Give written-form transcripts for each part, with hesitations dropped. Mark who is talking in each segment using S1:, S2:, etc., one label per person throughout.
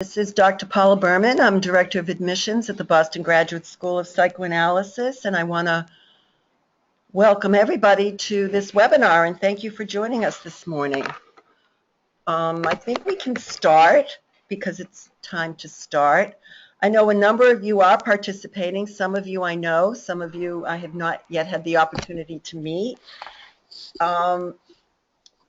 S1: This is Dr. Paula Berman. I'm Director of Admissions at the Boston Graduate School of Psychoanalysis, and I want to welcome everybody to this webinar, and thank you for joining us this morning. I think we can start because it's time to start. I know a number of you are participating. Some of you I know, some of you I have not yet had the opportunity to meet.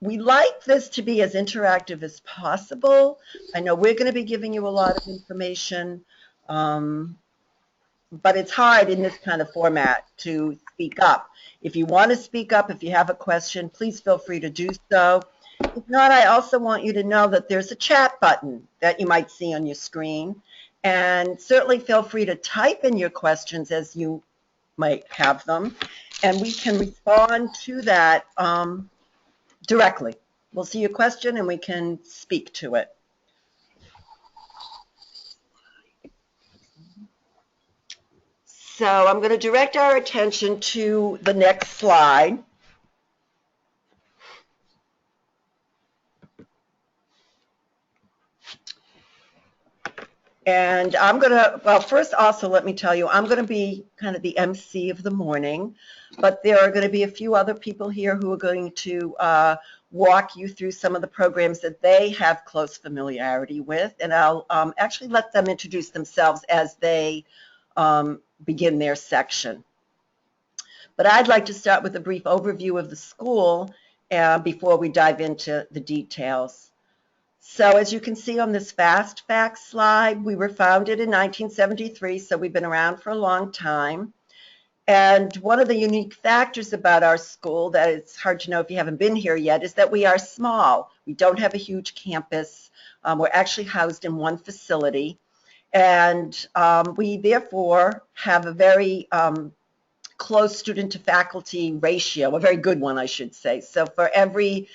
S1: We like this to be as interactive as possible. I know we're going to be giving you a lot of information, but it's hard in this kind of format to speak up. If you want to speak up, if you have a question, please feel free to do so. If not, I also want you to know that there's a chat button that you might see on your screen, and certainly feel free to type in your questions as you might have them, and we can respond to that directly. We'll see your question and we can speak to it. So I'm going to direct our attention to the next slide. And I'm going to, well, first also let me tell you, I'm going to be kind of the MC of the morning, but there are going to be a few other people here who are going to walk you through some of the programs that they have close familiarity with, and I'll actually let them introduce themselves as they begin their section. But I'd like to start with a brief overview of the school before we dive into the details. So as you can see on this fast facts slide, we were founded in 1973, so we've been around for a long time. And one of the unique factors about our school that it's hard to know if you haven't been here yet is that we are small. We don't have a huge campus. We're actually housed in one facility. And we therefore have a very close student to faculty ratio, a very good one, I should say. So for every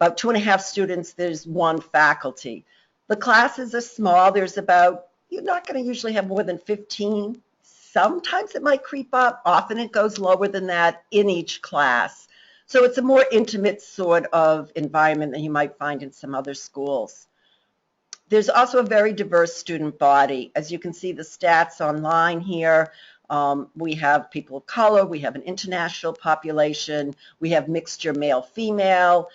S1: about 2.5 students, there's one faculty. The classes are small. There's about, you're not going to usually have more than 15. Sometimes it might creep up. Often it goes lower than that in each class. So it's a more intimate sort of environment than you might find in some other schools. There's also a very diverse student body. As you can see the stats online here, we have people of color, we have an international population, we have mixture male-female,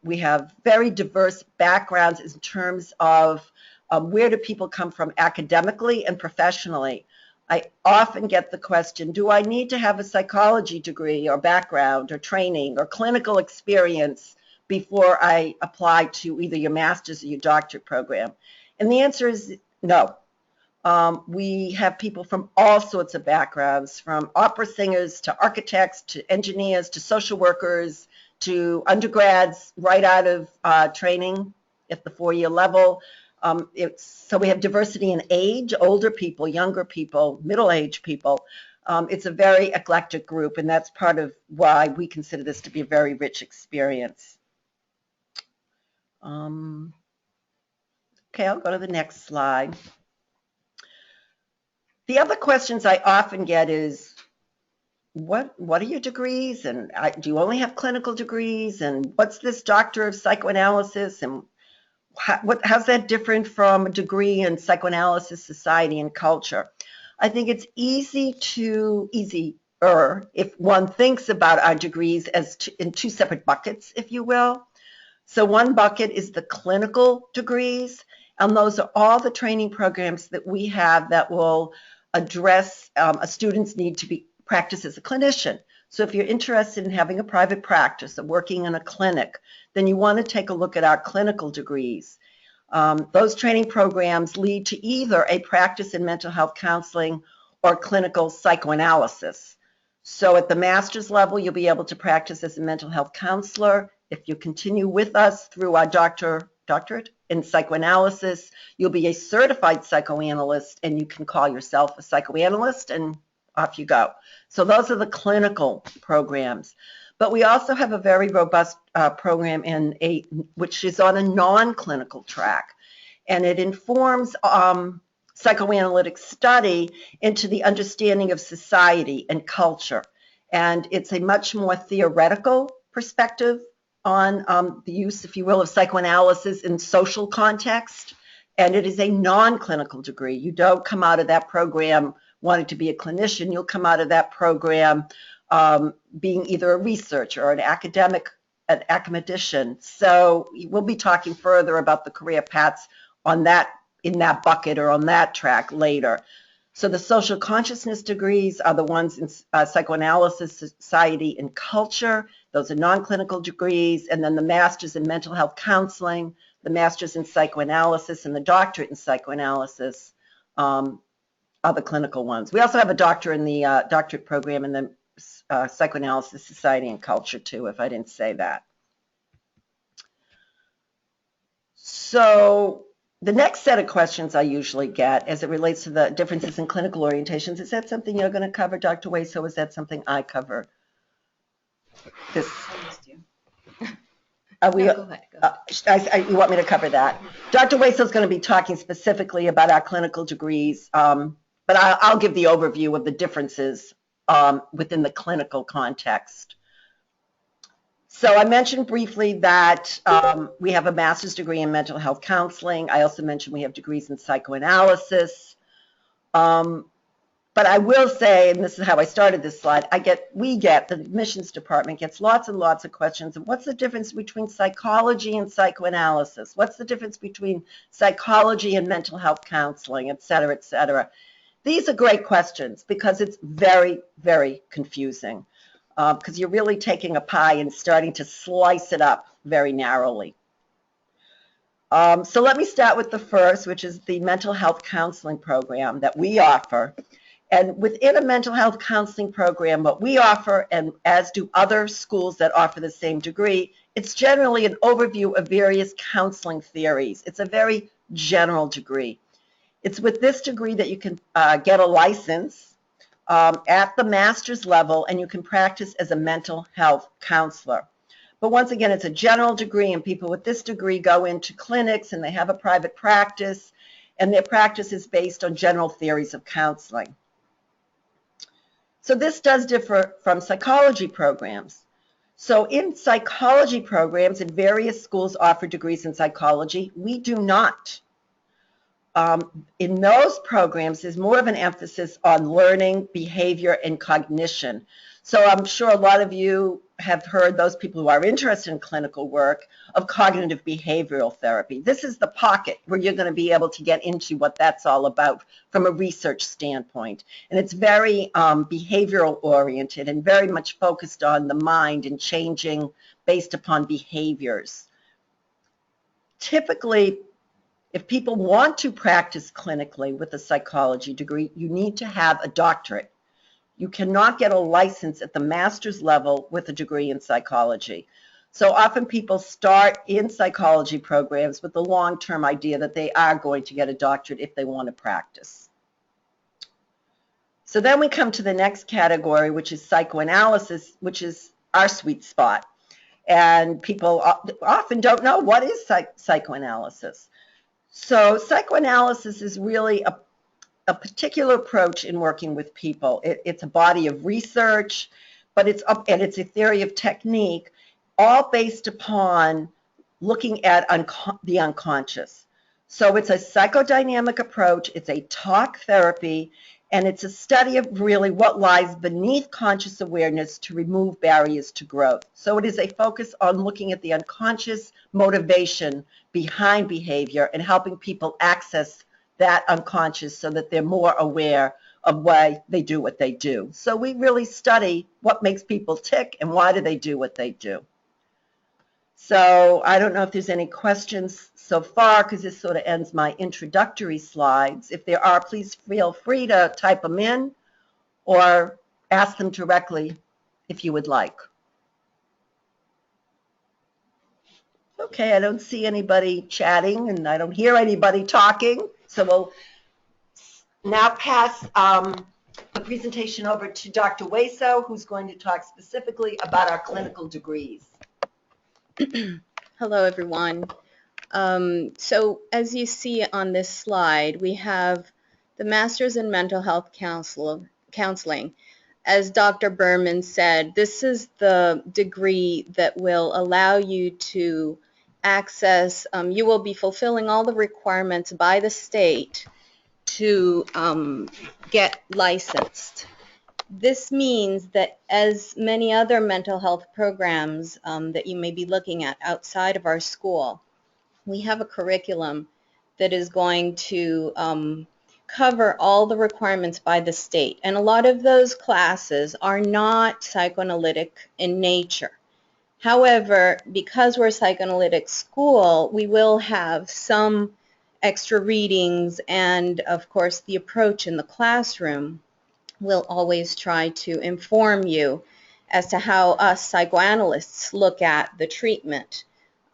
S1: we have very diverse backgrounds in terms of where do people come from academically and professionally. I often get the question, do I need to have a psychology degree or background or training or clinical experience before I apply to either your master's or your doctorate program? And the answer is no. We have people from all sorts of backgrounds, from opera singers to architects to engineers to social workers to undergrads right out of training at the 4-year level. So we have diversity in age, older people, younger people, middle-aged people. It's a very eclectic group, and that's part of why we consider this to be a very rich experience. Okay, I'll go to the next slide. The other questions I often get is, what are your degrees, and do you only have clinical degrees, and what's this Doctor of Psychoanalysis, and how's that different from a degree in psychoanalysis, society, and culture? I think it's easier if one thinks about our degrees as in two separate buckets, if you will. So one bucket is the clinical degrees, and those are all the training programs that we have that will address a student's need to practice as a clinician. So if you're interested in having a private practice or working in a clinic, then you want to take a look at our clinical degrees. Those training programs lead to either a practice in mental health counseling or clinical psychoanalysis. So at the master's level, you'll be able to practice as a mental health counselor. If you continue with us through our doctorate in psychoanalysis, you'll be a certified psychoanalyst, and you can call yourself a psychoanalyst, and off you go. So those are the clinical programs. But we also have a very robust program which is on a non-clinical track, and it informs psychoanalytic study into the understanding of society and culture. And it's a much more theoretical perspective on the use, if you will, of psychoanalysis in social context and it is a non-clinical degree. You don't come out of that program wanting to be a clinician. You'll come out of that program being either a researcher or an academician. So we'll be talking further about the career paths on that, in that bucket or on that track later. So the social consciousness degrees are the ones in psychoanalysis, society, and culture. Those are non-clinical degrees. And then the master's in mental health counseling, the master's in psychoanalysis, and the doctorate in psychoanalysis are the clinical ones. We also have a doctor in the doctorate program in the psychoanalysis, society, and culture too, if I didn't say that. So the next set of questions I usually get as it relates to the differences in clinical orientations, is that something you're going to cover, Dr. Waso, or is that something I cover? This.
S2: No, go ahead.
S1: You want me to cover that? Dr. Waso is going to be talking specifically about our clinical degrees, but I'll give the overview of the differences within the clinical context. So I mentioned briefly that we have a master's degree in mental health counseling. I also mentioned we have degrees in psychoanalysis. But I will say, and this is how I started this slide, the admissions department gets lots and lots of questions. What's the difference between psychology and psychoanalysis? What's the difference between psychology and mental health counseling, et cetera, et cetera? These are great questions because it's very, very confusing. Because you're really taking a pie and starting to slice it up very narrowly. So let me start with the first, which is the mental health counseling program that we offer. And within a mental health counseling program, what we offer, and as do other schools that offer the same degree, it's generally an overview of various counseling theories. It's a very general degree. It's with this degree that you can get a license at the master's level, and you can practice as a mental health counselor. But once again, it's a general degree, and people with this degree go into clinics and they have a private practice, and their practice is based on general theories of counseling. So this does differ from psychology programs. So in psychology programs, and various schools offer degrees in psychology, we do not. In those programs, there's more of an emphasis on learning, behavior, and cognition. So I'm sure a lot of you have heard, those people who are interested in clinical work, of cognitive behavioral therapy. This is the pocket where you're going to be able to get into what that's all about from a research standpoint. And it's very behavioral oriented and very much focused on the mind and changing based upon behaviors. Typically, if people want to practice clinically with a psychology degree, you need to have a doctorate. You cannot get a license at the master's level with a degree in psychology. So often people start in psychology programs with the long-term idea that they are going to get a doctorate if they want to practice. So then we come to the next category, which is psychoanalysis, which is our sweet spot. And people often don't know what is psychoanalysis. So psychoanalysis is really a particular approach in working with people. It's a body of research, but it's a theory of technique, all based upon looking at the unconscious. So it's a psychodynamic approach, it's a talk therapy, and it's a study of really what lies beneath conscious awareness to remove barriers to growth. So it is a focus on looking at the unconscious motivation behind behavior and helping people access that unconscious so that they're more aware of why they do what they do. So we really study what makes people tick and why do they do what they do. So I don't know if there's any questions so far, because this sort of ends my introductory slides. If there are, please feel free to type them in or ask them directly if you would like. Okay, I don't see anybody chatting and I don't hear anybody talking. So we'll now pass the presentation over to Dr. Waso, who's going to talk specifically about our clinical degrees.
S2: Hello, everyone. So as you see on this slide, we have the Master's in Mental Health Counseling. As Dr. Berman said, this is the degree that will allow you to access, you will be fulfilling all the requirements by the state to get licensed. This means that, as many other mental health programs that you may be looking at outside of our school, we have a curriculum that is going to cover all the requirements by the state. And a lot of those classes are not psychoanalytic in nature. However, because we're a psychoanalytic school, we will have some extra readings, and of course the approach in the classroom will always try to inform you as to how us psychoanalysts look at the treatment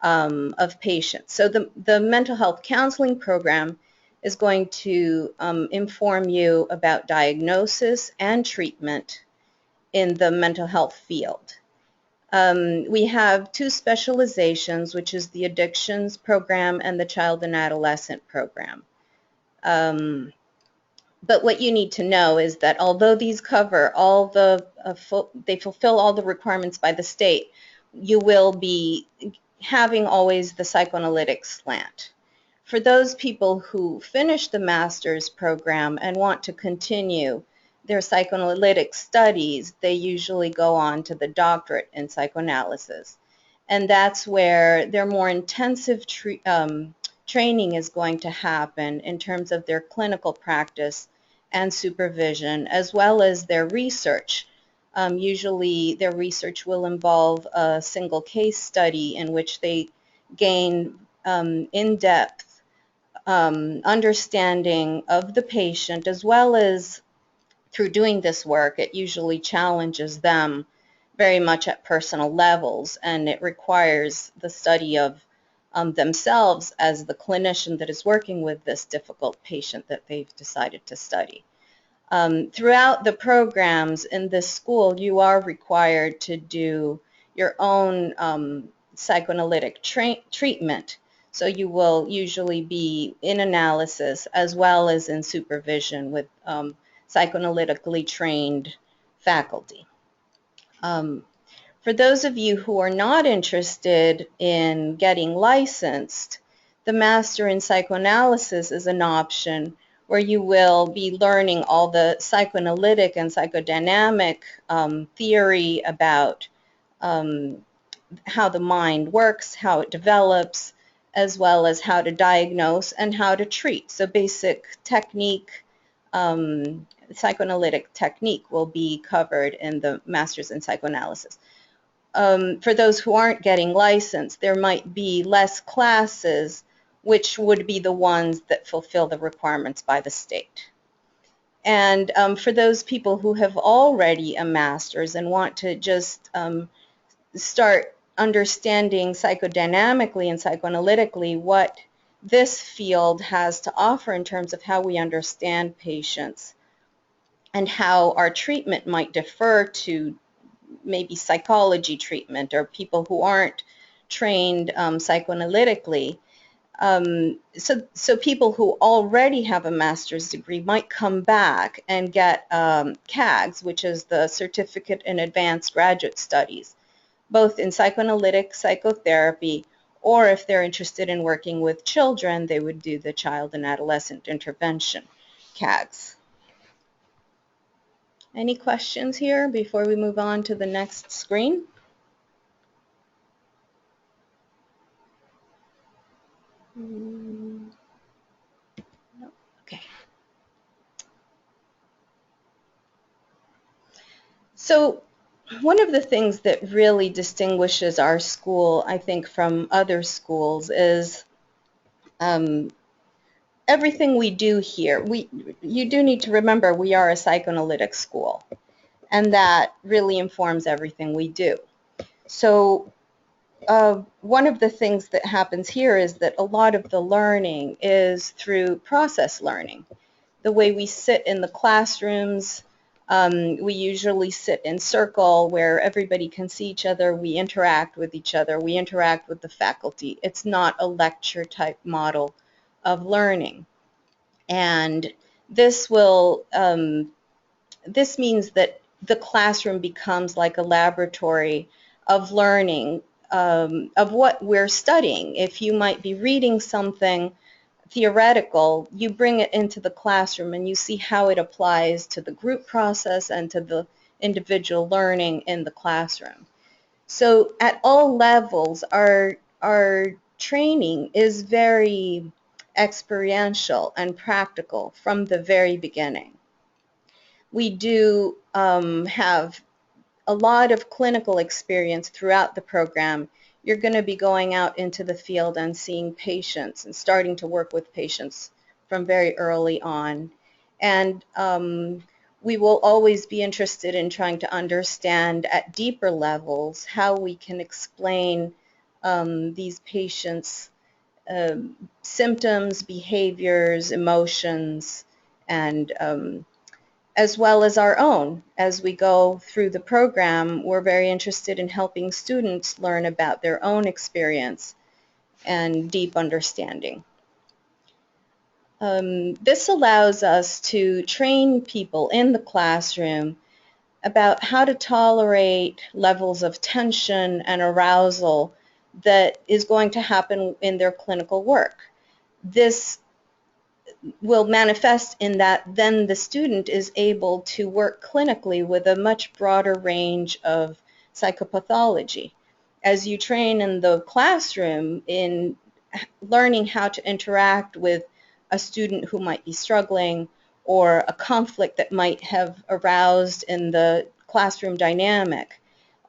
S2: of patients. So the mental health counseling program is going to inform you about diagnosis and treatment in the mental health field. We have two specializations, which is the addictions program and the child and adolescent program. But what you need to know is that although these cover all the, they fulfill all the requirements by the state, you will be having always the psychoanalytic slant. For those people who finish the master's program and want to continue their psychoanalytic studies, they usually go on to the doctorate in psychoanalysis. And that's where their more intensive training is going to happen in terms of their clinical practice and supervision, as well as their research. Usually their research will involve a single case study in which they gain in-depth understanding of the patient, as well as through doing this work, it usually challenges them very much at personal levels, and it requires the study of themselves as the clinician that is working with this difficult patient that they've decided to study. Throughout the programs in this school, you are required to do your own psychoanalytic treatment. So you will usually be in analysis as well as in supervision with psychoanalytically trained faculty. For those of you who are not interested in getting licensed, the Master in Psychoanalysis is an option where you will be learning all the psychoanalytic and psychodynamic theory about how the mind works, how it develops, as well as how to diagnose and how to treat. So basic technique, psychoanalytic technique will be covered in the Masters in Psychoanalysis. For those who aren't getting licensed, there might be less classes, which would be the ones that fulfill the requirements by the state. And for those people who have already a master's and want to just start understanding psychodynamically and psychoanalytically what this field has to offer in terms of how we understand patients and how our treatment might differ to maybe psychology treatment or people who aren't trained psychoanalytically. So people who already have a master's degree might come back and get CAGS, which is the Certificate in Advanced Graduate Studies, both in psychoanalytic psychotherapy, or if they're interested in working with children, they would do the Child and Adolescent Intervention, CAGS. Any questions here before we move on to the next screen? No. Okay. So one of the things that really distinguishes our school, I think, from other schools is everything we do here. You do need to remember we are a psychoanalytic school, and that really informs everything we do. So one of the things that happens here is that a lot of the learning is through process learning. The way we sit in the classrooms, we usually sit in circle where everybody can see each other, we interact with each other, we interact with the faculty. It's not a lecture type model of learning. And this will, this means that the classroom becomes like a laboratory of learning of what we're studying. If you might be reading something theoretical, you bring it into the classroom and you see how it applies to the group process and to the individual learning in the classroom. So at all levels, our training is very experiential and practical from the very beginning. We do have a lot of clinical experience throughout the program. You're going to be going out into the field and seeing patients and starting to work with patients from very early on. And we will always be interested in trying to understand at deeper levels how we can explain these patients' symptoms, behaviors, emotions, and as well as our own. As we go through the program, we're very interested in helping students learn about their own experience and deep understanding. This allows us to train people in the classroom about how to tolerate levels of tension and arousal that is going to happen in their clinical work. This will manifest in that then the student is able to work clinically with a much broader range of psychopathology. As you train in the classroom in learning how to interact with a student who might be struggling, or a conflict that might have aroused in the classroom dynamic,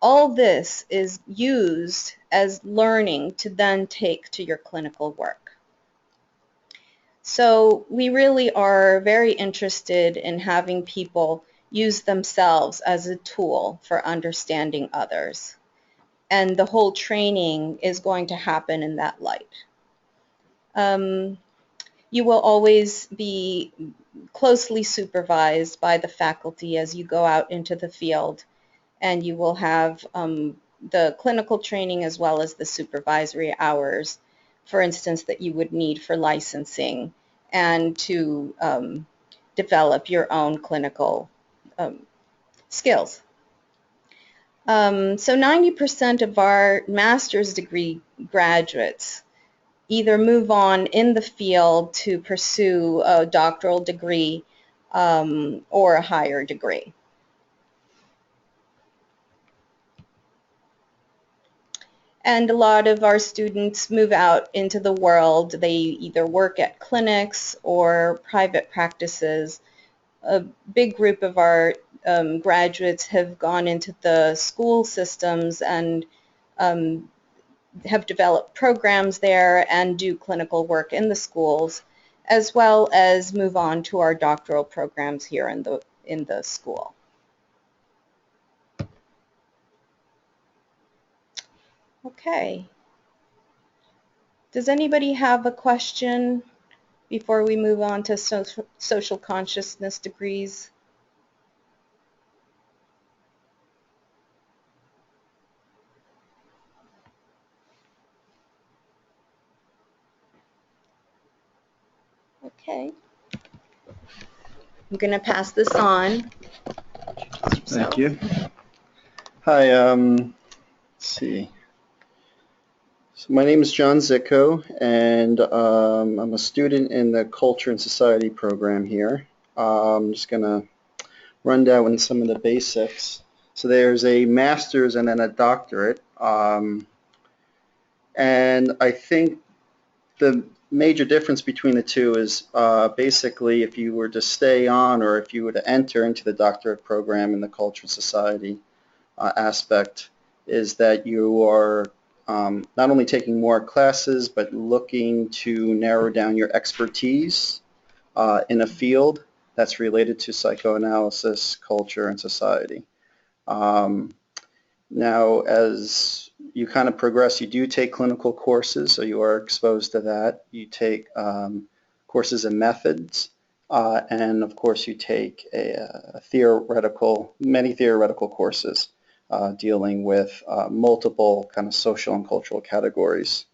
S2: all this is used as learning to then take to your clinical work. So we really are very interested in having people use themselves as a tool for understanding others. And the whole training is going to happen in that light. You will always be closely supervised by the faculty as you go out into the field, and you will have the clinical training as well as the supervisory hours, for instance, that you would need for licensing and to develop your own clinical skills. So 90% of our master's degree graduates either move on in the field to pursue a doctoral degree or a higher degree. And a lot of our students move out into the world. They either work at clinics or private practices. A big group of our graduates have gone into the school systems and have developed programs there and do clinical work in the schools, as well as move on to our doctoral programs here in the school. Okay. Does anybody have a question before we move on to social consciousness degrees? Okay. I'm going to pass this on.
S3: Thank you. Hi, let's see. So my name is John Zicko, and I'm a student in the Culture and Society program here. I'm just going to run down some of the basics. So there's a master's and then a doctorate. And I think the major difference between the two is basically if you were to stay on or if you were to enter into the doctorate program in the Culture and Society aspect, is that you are not only taking more classes but looking to narrow down your expertise in a field that's related to psychoanalysis, culture, and society. Now, as you kind of progress, you do take clinical courses, so you are exposed to that. You take courses in methods, and of course you take many theoretical courses dealing with multiple kind of social and cultural categories.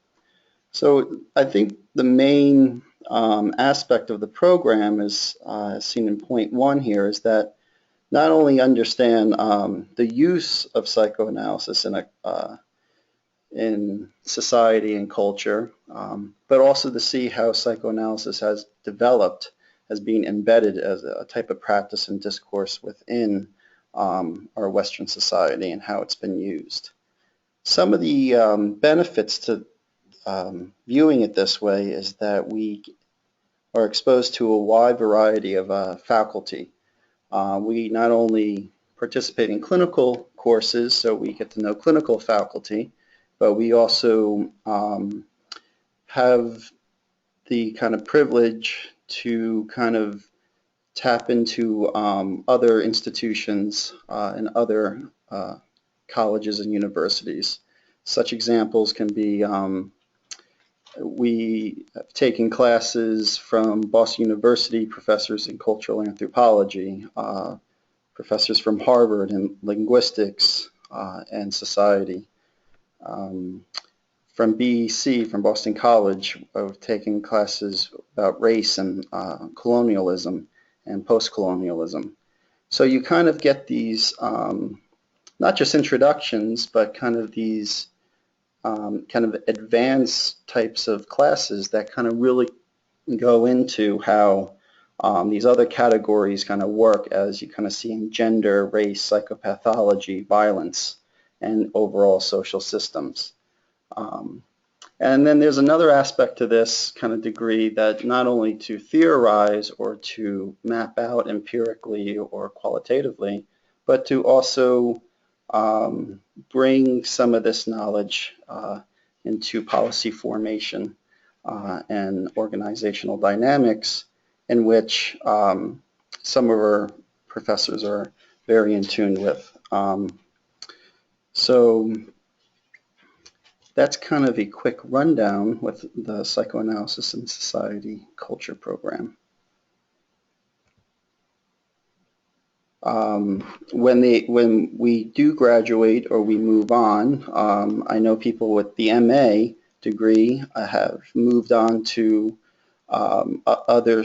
S3: So I think the main aspect of the program is, as seen in point 1 here, is that not only understand the use of psychoanalysis in in society and culture, but also to see how psychoanalysis has developed as being embedded as a type of practice and discourse within our Western society and how it's been used. Some of the benefits to viewing it this way is that we are exposed to a wide variety of faculty. We not only participate in clinical courses, so we get to know clinical faculty, but we also have the kind of privilege to kind of tap into other institutions and other colleges and universities. Such examples can be we have taken classes from Boston University, professors in cultural anthropology, professors from Harvard in linguistics and society. From BEC, from Boston College, I've taken classes about race and colonialism and post-colonialism. So you kind of get these, not just introductions, but kind of these kind of advanced types of classes that kind of really go into how these other categories kind of work, as you kind of see in gender, race, psychopathology, violence, and overall social systems. And then there's another aspect to this kind of degree that not only to theorize or to map out empirically or qualitatively, but to also bring some of this knowledge into policy formation and organizational dynamics, in which some of our professors are very in tune with. So that's kind of a quick rundown with the Psychoanalysis and Society Culture program. When we do graduate or we move on, I know people with the MA degree have moved on to other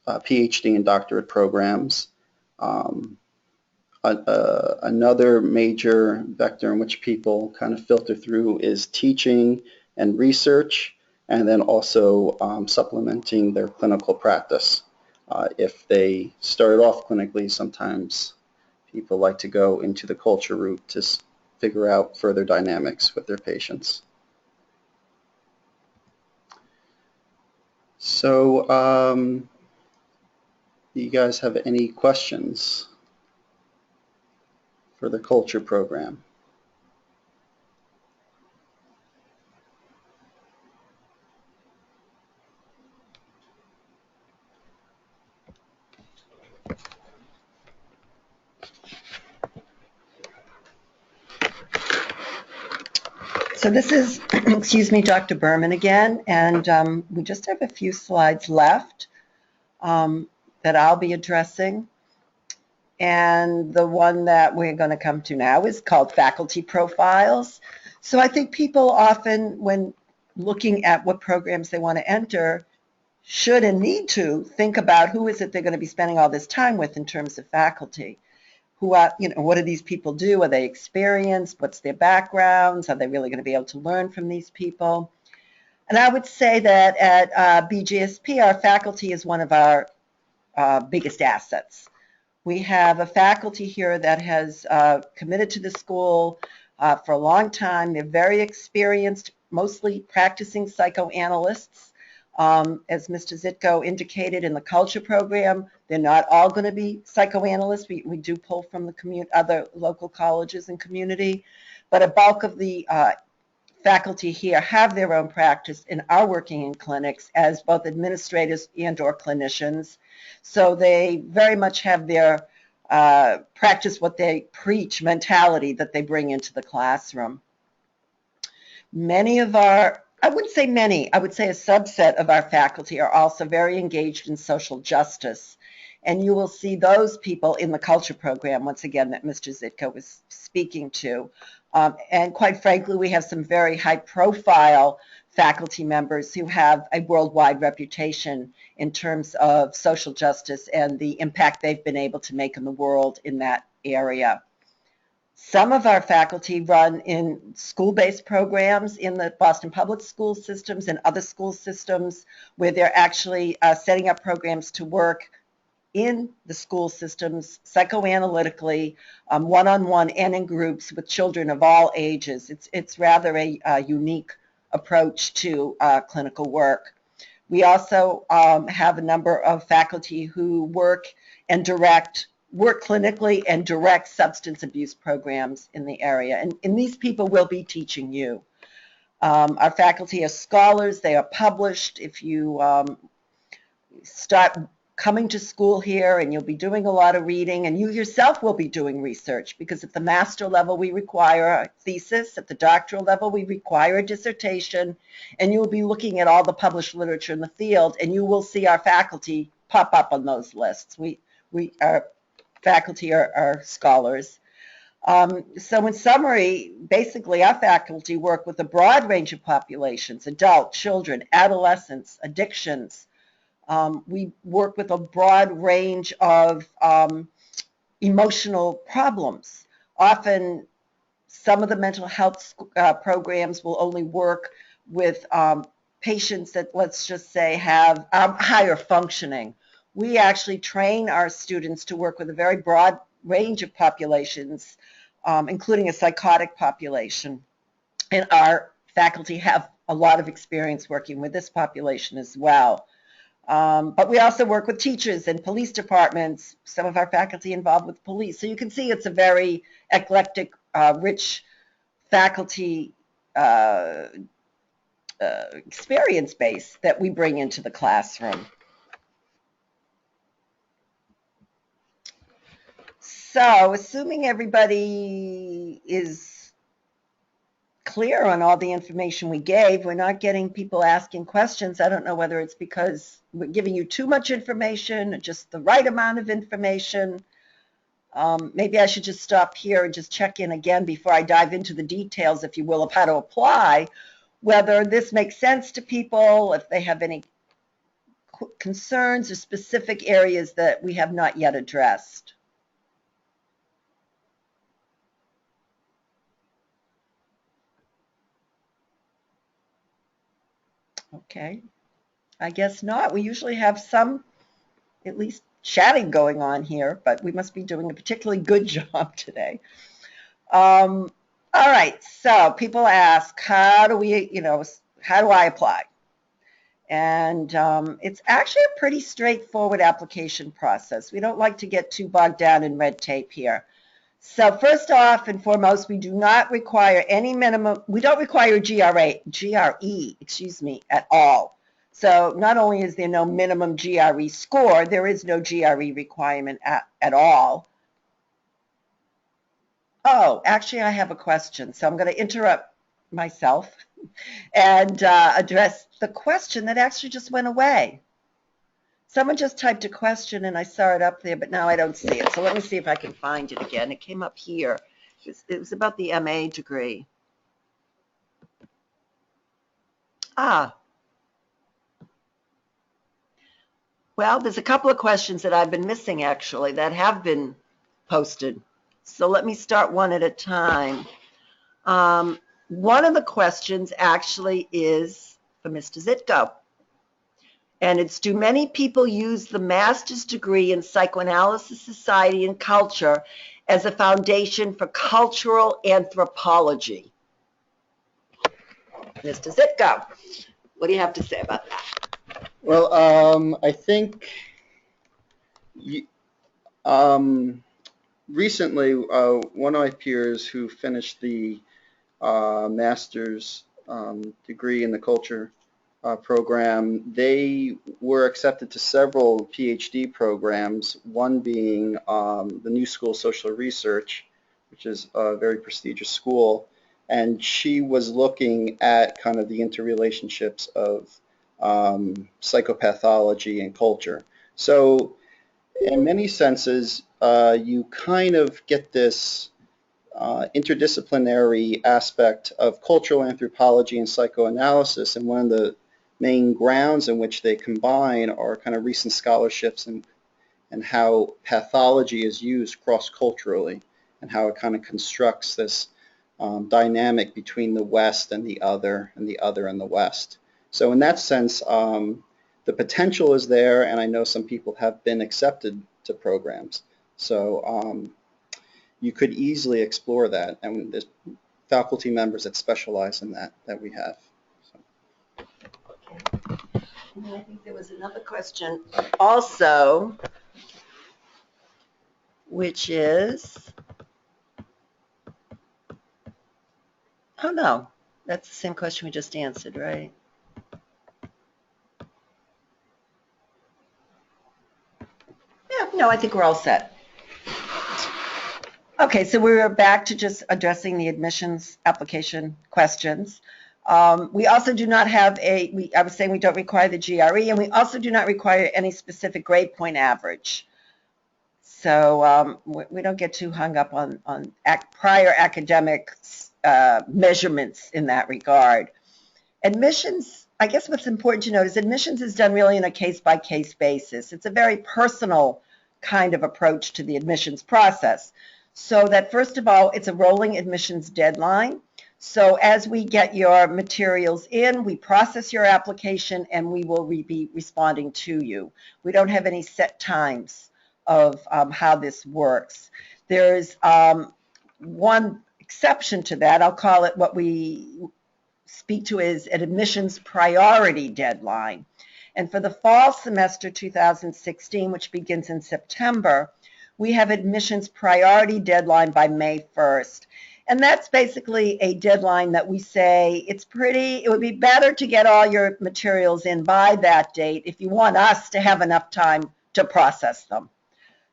S3: PhD and doctorate programs. Another major vector in which people kind of filter through is teaching and research, and then also supplementing their clinical practice. If they started off clinically, sometimes people like to go into the culture route to figure out further dynamics with their patients. So, do you guys have any questions for the culture program?
S1: So this is, excuse me, Dr. Berman again, and we just have a few slides left that I'll be addressing. And the one that we're going to come to now is called faculty profiles. So I think people often, when looking at what programs they want to enter, should and need to think about who is it they're going to be spending all this time with in terms of faculty. Who are, what do these people do? Are they experienced? What's their backgrounds? Are they really going to be able to learn from these people? And I would say that at BGSP, our faculty is one of our biggest assets. We have a faculty here that has committed to the school for a long time. They're very experienced, mostly practicing psychoanalysts. As Mr. Zitko indicated in the culture program, they're not all going to be psychoanalysts. We do pull from the other local colleges and community, but a bulk of the faculty here have their own practice and are working in clinics as both administrators and or clinicians. So they very much have their practice what they preach mentality that they bring into the classroom. Many of our, I wouldn't say many, I would say a subset of our faculty are also very engaged in social justice. And you will see those people in the culture program, once again, that Mr. Zitko was speaking to. And quite frankly, we have some very high profile faculty members who have a worldwide reputation in terms of social justice and the impact they've been able to make in the world in that area. Some of our faculty run in school-based programs in the Boston public school systems and other school systems where they're actually setting up programs to work in the school systems psychoanalytically, one-on-one and in groups with children of all ages. It's rather a unique approach to clinical work. We also have a number of faculty who work clinically and direct substance abuse programs in the area. And these people will be teaching you. Our faculty are scholars. They are published. If you start coming to school here, and you'll be doing a lot of reading, and you yourself will be doing research, because at the master level we require a thesis, at the doctoral level we require a dissertation, and you'll be looking at all the published literature in the field, and you will see our faculty pop up on those lists. Our faculty are scholars. So in summary, basically our faculty work with a broad range of populations: adult, children, adolescents, addictions. We work with a broad range of emotional problems. Often some of the mental health programs will only work with patients that, let's just say, have higher functioning. We actually train our students to work with a very broad range of populations, including a psychotic population. And our faculty have a lot of experience working with this population as well. But we also work with teachers and police departments, some of our faculty involved with police. So you can see it's a very eclectic, rich faculty experience base that we bring into the classroom. So assuming everybody is clear on all the information we gave, we're not getting people asking questions. I don't know whether it's because we're giving you too much information or just the right amount of information. Maybe I should just stop here and just check in again before I dive into the details, if you will, of how to apply, whether this makes sense to people, if they have any concerns or specific areas that we have not yet addressed. Okay, I guess not. We usually have some, at least, chatting going on here, but we must be doing a particularly good job today. All right, so people ask, how do I apply? And it's actually a pretty straightforward application process. We don't like to get too bogged down in red tape here. So first off and foremost, we do not require any minimum, we don't require GRE, at all. So not only is there no minimum GRE score, there is no GRE requirement at all. Oh, actually I have a question. So I'm going to interrupt myself and address the question that actually just went away. Someone just typed a question and I saw it up there, but now I don't see it. So let me see if I can find it again. It came up here. It was about the MA degree. Well, there's a couple of questions that I've been missing, actually, that have been posted. So let me start one at a time. One of the questions actually is for Mr. Zitko. And it's, do many people use the master's degree in psychoanalysis, society, and culture as a foundation for cultural anthropology? Mr. Zitko, what do you have to say about that?
S3: Well, I think recently one of my peers who finished the master's degree in the culture program, they were accepted to several PhD programs, one being the New School of Social Research, which is a very prestigious school, and she was looking at kind of the interrelationships of psychopathology and culture. So in many senses, you kind of get this interdisciplinary aspect of cultural anthropology and psychoanalysis, and one of the main grounds in which they combine are kind of recent scholarships and how pathology is used cross-culturally. and how it kind of constructs this dynamic between the West and the other, and the other and the West. So in that sense, the potential is there, and I know some people have been accepted to programs. So you could easily explore that, and there's faculty members that specialize in that we have. So.
S1: And I think there was another question also, which is, oh no, that's the same question we just answered, right? Yeah, no, I think we're all set. Okay, so we're back to just addressing the admissions application questions. We also do not have I was saying we don't require the GRE, and we also do not require any specific grade point average. So we don't get too hung up on prior academic measurements in that regard. Admissions, I guess what's important to note is admissions is done really on a case-by-case basis. It's a very personal kind of approach to the admissions process. So that first of all, it's a rolling admissions deadline. So as we get your materials in, we process your application and we will be responding to you. We don't have any set times of how this works. There's one exception to that. I'll call it what we speak to as an admissions priority deadline. And for the fall semester 2016, which begins in September, we have admissions priority deadline by May 1st. And that's basically a deadline that we say it would be better to get all your materials in by that date if you want us to have enough time to process them.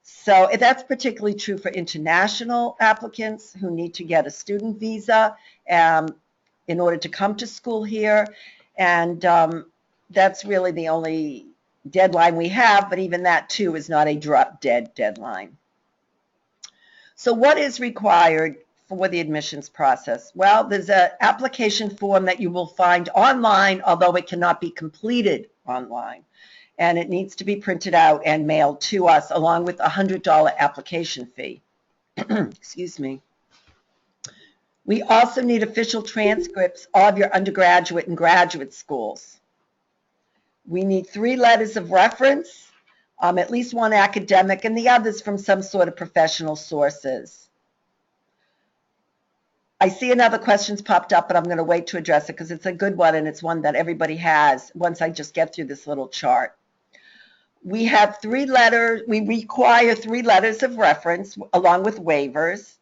S1: So that's particularly true for international applicants who need to get a student visa in order to come to school here. And that's really the only deadline we have, but even that too is not a drop-dead deadline. So what is required for the admissions process? Well, there's an application form that you will find online, although it cannot be completed online. And it needs to be printed out and mailed to us along with a $100 application fee. Excuse me. We also need official transcripts of your undergraduate and graduate schools. We need 3 letters of reference, at least one academic, and the others from some sort of professional sources. I see another question's popped up, but I'm going to wait to address it because it's a good one and it's one that everybody has once I just get through this little chart. We have 3 letters. We require 3 letters of reference along with waivers.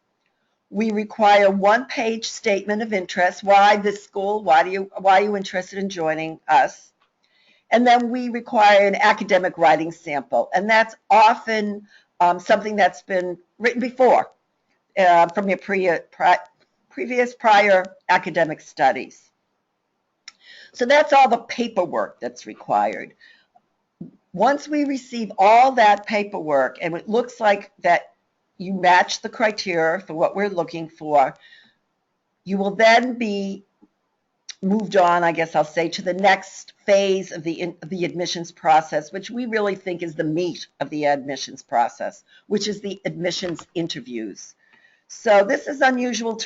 S1: We require 1-page statement of interest. Why this school? Why are you interested in joining us? And then we require an academic writing sample, and that's often something that's been written before from your previous prior academic studies. So that's all the paperwork that's required. Once we receive all that paperwork and it looks like that you match the criteria for what we're looking for, you will then be moved on, I guess I'll say, to the next phase of the admissions process, which we really think is the meat of the admissions process, which is the admissions interviews. So this is unusual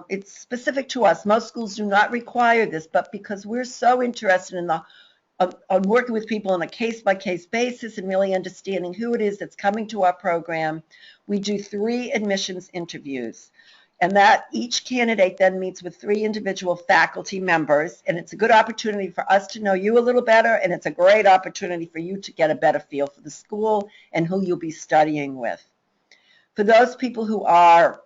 S1: it's specific to us. Most schools do not require this, but because we're so interested in on working with people on a case-by-case basis and really understanding who it is that's coming to our program, we do 3 admissions interviews. And that each candidate then meets with 3 individual faculty members, and it's a good opportunity for us to know you a little better, and it's a great opportunity for you to get a better feel for the school and who you'll be studying with. For those people who are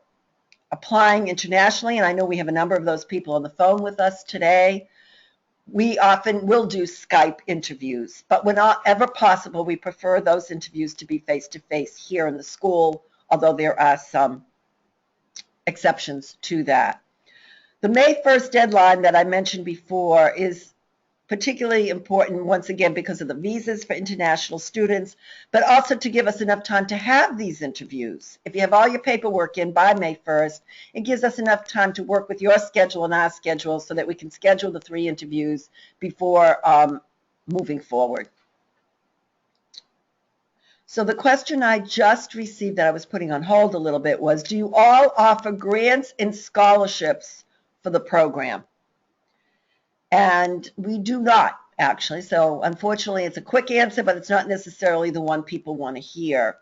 S1: applying internationally, and I know we have a number of those people on the phone with us today, we often will do Skype interviews, but whenever possible, we prefer those interviews to be face-to-face here in the school, although there are some exceptions to that. The May 1st deadline that I mentioned before is particularly important, once again, because of the visas for international students, but also to give us enough time to have these interviews. If you have all your paperwork in by May 1st, it gives us enough time to work with your schedule and our schedule so that we can schedule the 3 interviews before moving forward. So the question I just received that I was putting on hold a little bit was, do you all offer grants and scholarships for the program? And we do not, actually. So unfortunately, it's a quick answer, but it's not necessarily the one people want to hear.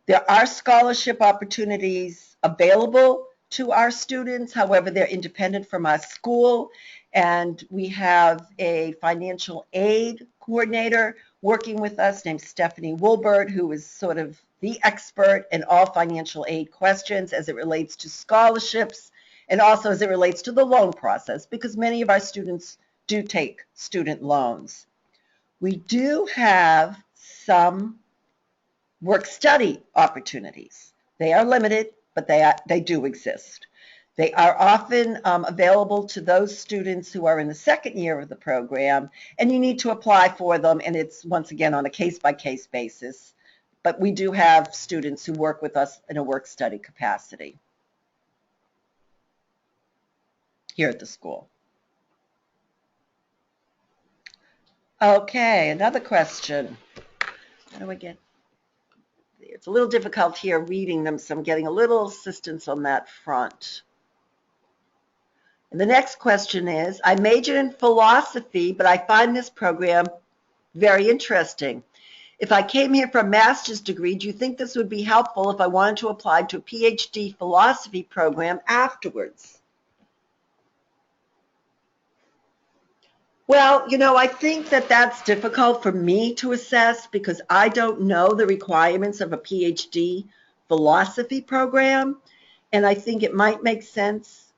S1: There are scholarship opportunities available to our students. However, they're independent from our school, and we have a financial aid coordinator working with us named Stephanie Woolbert, who is sort of the expert in all financial aid questions as it relates to scholarships and also as it relates to the loan process, because many of our students do take student loans. We do have some work-study opportunities. They are limited, but they do exist. They are often available to those students who are in the second year of the program, and you need to apply for them, and it's, once again, on a case-by-case basis. But we do have students who work with us in a work-study capacity here at the school. Okay, another question. How do I get... It's a little difficult here reading them, so I'm getting a little assistance on that front. And the next question is, I majored in philosophy, but I find this program very interesting. If I came here for a master's degree, do you think this would be helpful if I wanted to apply to a PhD philosophy program afterwards? Well, you know, I think that that's difficult for me to assess because I don't know the requirements of a PhD philosophy program. And I think it might make sense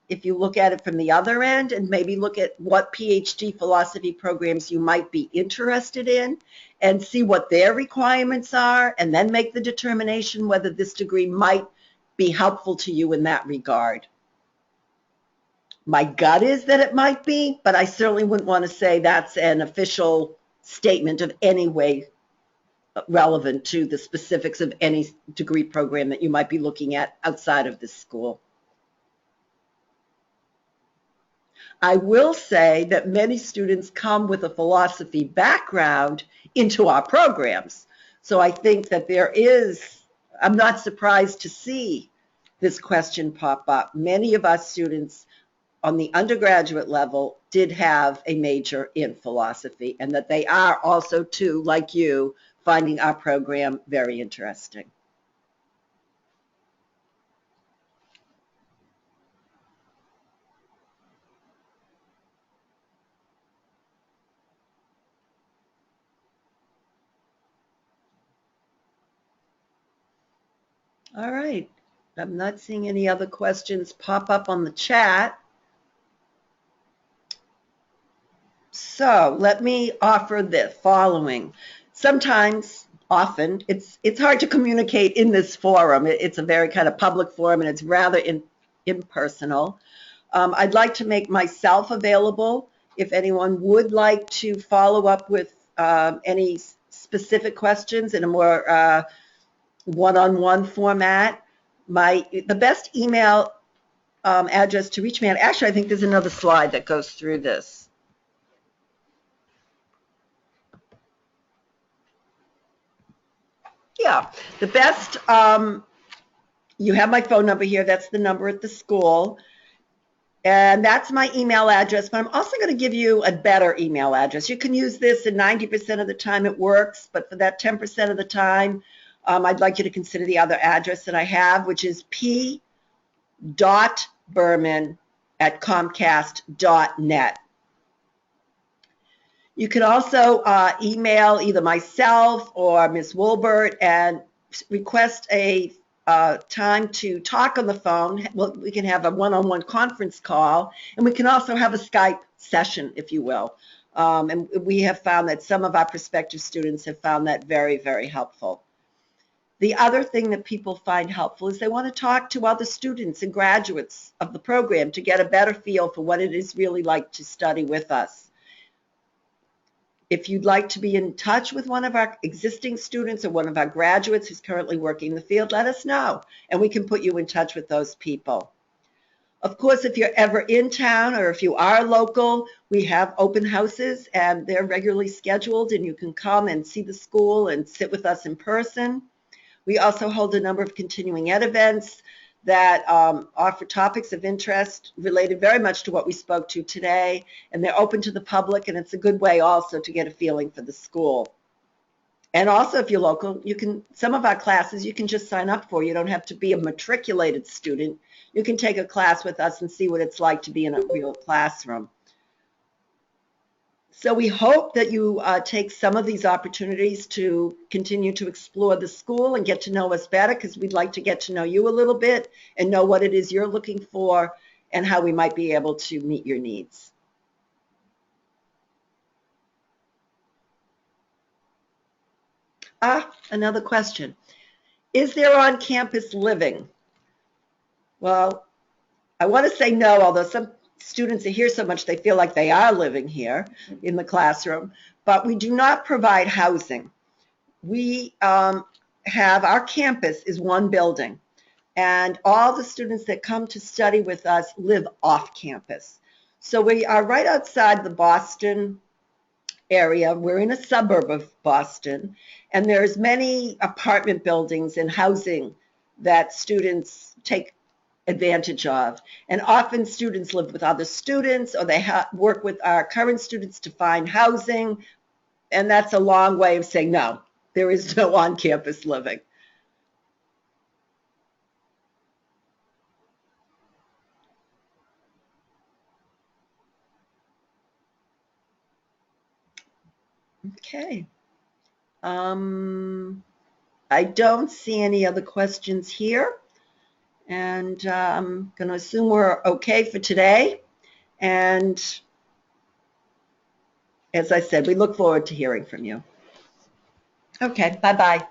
S1: if you look at it from the other end and maybe look at what PhD philosophy programs you might be interested in and see what their requirements are, and then make the determination whether this degree might be helpful to you in that regard. My gut is that it might be, but I certainly wouldn't want to say that's an official statement of any way relevant to the specifics of any degree program that you might be looking at outside of this school. I will say that many students come with a philosophy background into our programs. So I think that there is, I'm not surprised to see this question pop up. Many of our students on the undergraduate level did have a major in philosophy, and that they are also, too, like you, finding our program very interesting. All right. I'm not seeing any other questions pop up on the chat. So let me offer the following. Sometimes, often, it's hard to communicate in this forum. It's a very kind of public forum, and it's rather impersonal. I'd like to make myself available if anyone would like to follow up with any specific questions in a more one-on-one format. The best email address to reach me at, actually, I think there's another slide that goes through this. Yeah, the best, you have my phone number here. That's the number at the school. And that's my email address, but I'm also going to give you a better email address. You can use this, and 90% of the time it works, but for that 10% of the time, I'd like you to consider the other address that I have, which is p.berman@comcast.net. You can also email either myself or Ms. Woolbert and request a time to talk on the phone. We can have a one-on-one conference call, and we can also have a Skype session, if you will. And we have found that some of our prospective students have found that very, very helpful. The other thing that people find helpful is they want to talk to other students and graduates of the program to get a better feel for what it is really like to study with us. If you'd like to be in touch with one of our existing students or one of our graduates who's currently working in the field, let us know, and we can put you in touch with those people. Of course, if you're ever in town or if you are local, we have open houses and they're regularly scheduled and you can come and see the school and sit with us in person. We also hold a number of continuing ed events that offer topics of interest related very much to what we spoke to today, and they're open to the public, and it's a good way also to get a feeling for the school. And also, if you're local, some of our classes you can just sign up for. You don't have to be a matriculated student. You can take a class with us and see what it's like to be in a real classroom. So we hope that you take some of these opportunities to continue to explore the school and get to know us better, because we'd like to get to know you a little bit and know what it is you're looking for and how we might be able to meet your needs. Another question. Is there on-campus living? Well, I want to say no, although some students are here so much they feel like they are living here in the classroom, but we do not provide housing. We have, our campus is one building, and all the students that come to study with us live off campus. So we are right outside the Boston area. We're in a suburb of Boston, and there's many apartment buildings and housing that students take advantage of. And often students live with other students, or they work with our current students to find housing. And that's a long way of saying, no, there is no on-campus living. Okay. I don't see any other questions here. And I'm going to assume we're okay for today. And as I said, we look forward to hearing from you. Okay, bye-bye.